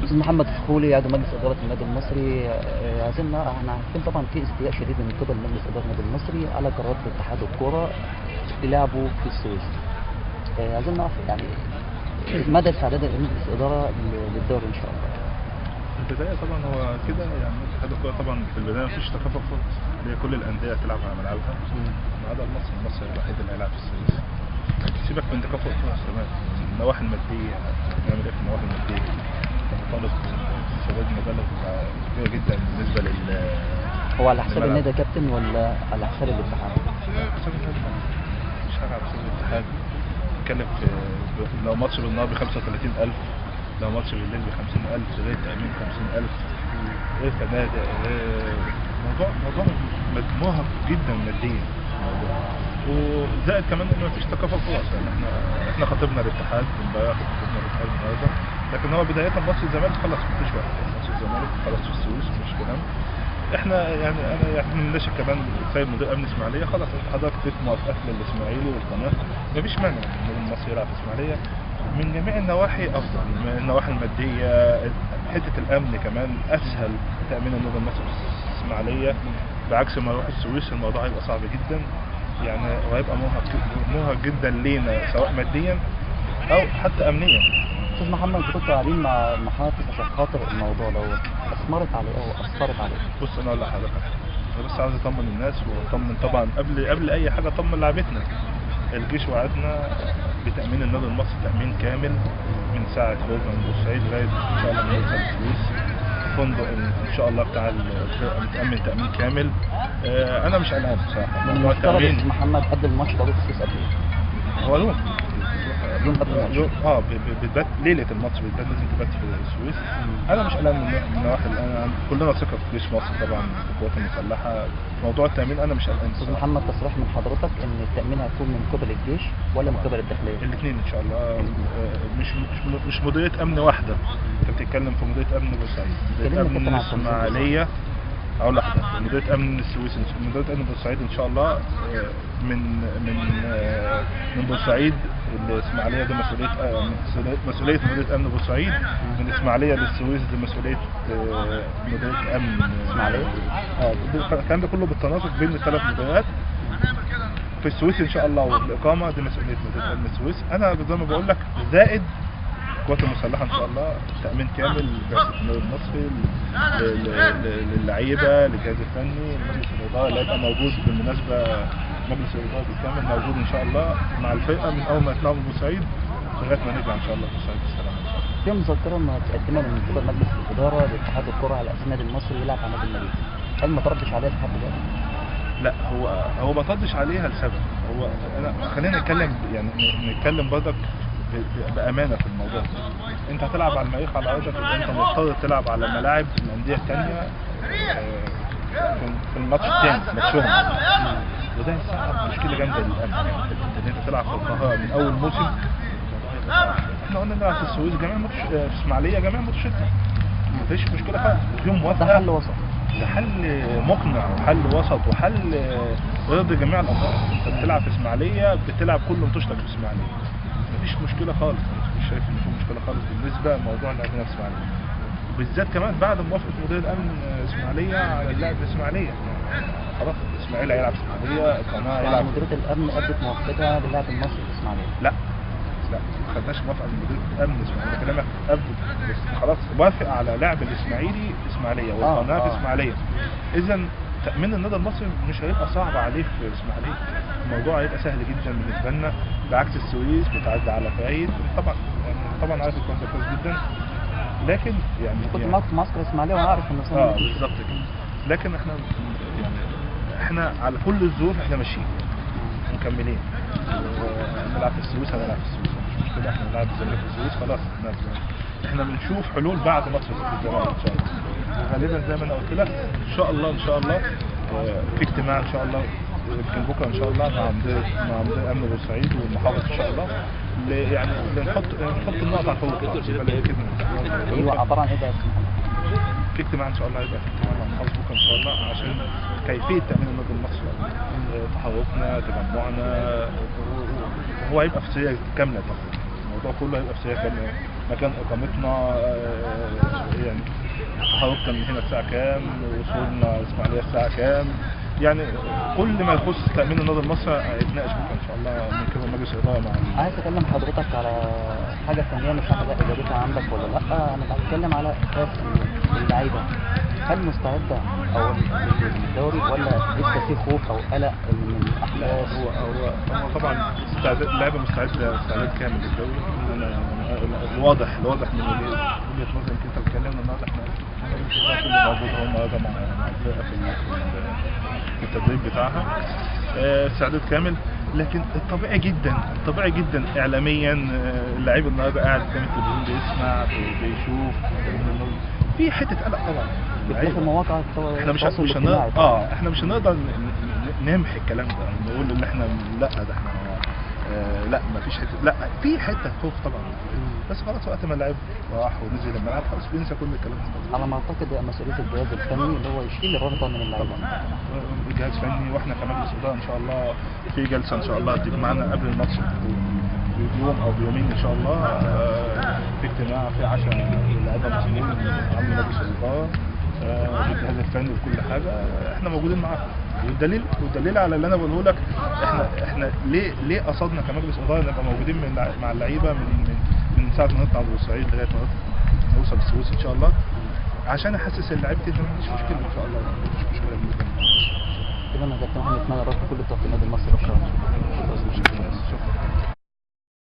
استاذ محمد فخولي عضو مجلس اداره النادي المصري. عايزين احنا عارفين طبعا في استياء شديد من قبل مجلس اداره النادي المصري على قرارات اتحاد الكوره للعبه في السويس. عايزين نعرف يعني مدى استعداد مجلس الاداره للدوري ان شاء الله. في البدايه طبعا هو كده يعني اتحاد الكوره طبعا في البدايه مفيش تكافؤ خالص، هي كل الانديه تلعب على ملعبها ما عدا المصري الوحيد اللي هيلعب في السويس. سيبك من تكافؤ خالص تمام، النواحي الماديه نعمل ايه في النواحي الماديه؟ طالب سداد مبالغ كبيره جدا بالنسبه هو على حساب النادي يا كابتن ولا على حساب الاتحاد؟ على حساب النادي، مش حاجه على حساب الاتحاد. نتكلم في لو ماتش بالنهار ب 35,000، لو ماتش بالليل ب 50,000، غير تأمين 50,000، غير فنادق، موضوع مرهق جدا ماديا. وزائد كمان ان مفيش تكافؤ خالص، يعني احنا خاطبنا الاتحاد امبارح، خاطبنا الاتحاد النهارده، لكن هو بدايه ماتش الزمالك خلاص مفيش وقت، ماتش الزمالك خلاص في السويس مفيش كلام. احنا يعني انا يعني بنناشد كمان سيد مدير امن اسماعيليه، خلاص حضرتك اديت موافقات للاسماعيلي والقناه، مفيش مانع ان المصري يلعب في اسماعيليه من جميع النواحي افضل، من النواحي الماديه، حته الامن كمان اسهل تامين النادي المصري في اسماعيليه، بعكس ما يروح السويس الموضوع هيبقى صعب جدا، يعني وهيبقى مرهق جدا لينا سواء ماديا او حتى امنيا. استاذ محمد انتوا كنتوا قاعدين مع محافظ عشان خاطر الموضوع دوت، اثمرت عليه او اثرت عليه؟ بص انا اقول لحضرتك، انا بس عاوز اطمن الناس واطمن طبعا قبل اي حاجه اطمن لعبتنا. الجيش وعدنا بتامين النادي المصري تامين كامل من ساعه خروجنا من بورسعيد لغايه ان شاء الله ما نوصل السويس. فندق ان شاء الله بتاع الفرقه متامن تامين كامل. انا مش قلقان بصراحه. من المفترض استاذ محمد قبل الماتش برضه في السويس قد ايه؟ هو يوم قبل الماتش بتبات ليله الماتش لازم تبات في السويس. انا مش قلقان من نواحي، انا كلنا ثقه في جيش مصر طبعا، في القوات المسلحه. موضوع التامين انا مش قلقان. استاذ محمد تصريح من حضرتك ان التامين هيكون من قبل الجيش ولا من قبل الداخليه؟ الاثنين ان شاء الله. مش مديريه امن واحده، انت بتتكلم في مديريه امن بورسعيد، مديريه امن اسماعيليه، اقول لحضرتك مديريه امن السويس، مديريه امن بورسعيد ان شاء الله. من بورسعيد الاسماعيليه دي مسؤوليه مديريه امن بورسعيد، من الاسماعيليه للسويس دي مسؤوليه مديريه امن اسماعيليه. الكلام ده كله بالتناسق بين الثلاث مديريات. في السويس ان شاء الله والاقامه دي مسؤوليه مديريه امن السويس. انا زي ما بقول لك زائد القوات المسلحه ان شاء الله تامين كامل بعثه النادي المصري للعيبه، للجهاز الفني، مجلس الاداره اللي هيبقى موجود بالمناسبه. مجلس الاداره بالكامل موجود ان شاء الله مع الفرقه من اول ما يطلعوا من بورسعيد لغايه ما نرجع ان شاء الله بورسعيد بالسلامه ان شاء الله. في مذكره متقدمه من قبل مجلس الاداره لاتحاد الكره على اساس النادي المصري يلعب على نادي المريخ، هل ما تردش عليها لحد دلوقتي؟ لا هو ما تردش عليها لسبب. هو خلينا نتكلم برضك بامانه في الموضوع. انت هتلعب على المريخ على ارضك، انت مضطر تلعب على ملاعب الانديه الثانيه في الماتش الثاني ماتشهم، وده هيسبب مشكله جامده للامن. ان انت تلعب في القاهره من اول موسم، احنا قلنا نلعب في السويس جميع ماتش، في اسماعيليه جميع ماتشاتنا، مفيش مشكله خالص، وفيهم موافقه. ده حل وسط، ده حل مقنع وحل وسط وحل يرضي جميع الاطراف. انت بتلعب في اسماعيليه، بتلعب كل ماتشاتك في اسماعيليه، مفيش مشكله خالص، مش شايف ان في مشكله خالص بالنسبه لموضوع لعبنا في اسماعيليه، وبالذات كمان بعد موافقه مدير الامن اسماعيليه على اللعب في اسماعيليه. خلاص الاسماعيلي هيلعب في اسماعيليه، القناه هيلعب. مديريه الامن ادت موافقتها للعب المصري في اسماعيليه؟ لا ما خدناش موافقه من مديريه الامن اسماعيليه، كلامك بس خلاص وافق على لعب الاسماعيلي في اسماعيليه والقناه في اسماعيليه. اذا تامين النادي المصري مش هيبقى صعب عليه في اسماعيليه، الموضوع هيبقى سهل جدا بالنسبه لنا، بعكس السويس بتعدي على فايد. طبعا عارف الكلام ده كويس جدا، لكن كنت معاك في معسكر اسماعيليه وانا عارف ان بالظبط كده. لكن احنا على كل الظروف احنا ماشيين مكملين. هنلعب في السويس هنلعب في السويس، مش مشكله، احنا هنلعب الزمالك في السويس خلاص. احنا بنشوف حلول بعد ماتش الزمالك ان شاء الله، وغالبا زي ما انا قلت لك ان شاء الله في اجتماع ان شاء الله يمكن بكره ان شاء الله مع مدير امن بورسعيد والمحافظ ان شاء الله، يعني نحط النقط على الحروف. ايوه عباره عن ايه بقى؟ في اجتماع ان شاء الله، هيبقى في اجتماع مع المحافظ بكره ان شاء الله عشان كيفيه تامين النادي المصري، تحركنا، تجمعنا. هو هيبقى في سياق كامله، الموضوع كله هيبقى في سياق كامله، مكان اقامتنا، يعني تحركنا من هنا الساعه كام، وصولنا اسماعيليه الساعه كام، يعني كل ما يخص تامين النادي المصري هيتناقش بكره ان شاء الله من قبل مجلس الاداره مع عايز اكلم حضرتك على حاجه ثانيه مش عارف اجابتها عندك ولا لا. انا بتكلم على اساس اللعيبه هل مستعده او للدوري ولا لسه في خوف او قلق من الاحداث؟ هو طبعا اللعبه مستعده استعداد كامل للدوري. الواضح من وجهه نظري، يمكن انت اتكلمنا النهارده احنا كل موجود هم مع الفرقه في التدريب بتاعها، استعداد كامل. لكن الطبيعي جدا اعلاميا اللعيب النهارده قاعد قدام التلفزيون بيسمع بيشوف في حته قلق طبعا. في مواقع احنا مش هنقدر احنا مش هنقدر نمحي الكلام ده، نقول ان احنا لا ده احنا لا ما فيش حته، لا في حته خوف طبعا، بس خلاص وقت ما اللعيب راح ونزل الملعب خلاص بينسى كل الكلام ده. على ما اعتقد مسؤوليه الجهاز الفني اللي هو يشيل الرهبه من اللعيبه. الجهاز الفني واحنا كمجلس اداره ان شاء الله في جلسه ان شاء الله هتيجي معانا قبل الماتش بيوم او بيومين ان شاء الله، في اجتماع في عشاء للاعيبه المسؤولين عن مجلس الاداره بالجهاز الفني وكل حاجه، احنا موجودين معاكم. والدليل على اللي انا بقوله لك، احنا ليه قصدنا كمجلس اداره نبقى موجودين مع اللعيبه من ساعه ما نطلع بورسعيد لغايه ما نوصل السويس ان شاء الله، عشان احسس اللعيبه ان مفيش مشكله ان شاء الله، مفيش مشكله بالنسبه لنا. كده انا كابتن محمد نتمنى لكم كل التوفيق للنادي المصري ان شاء الله. شكرا.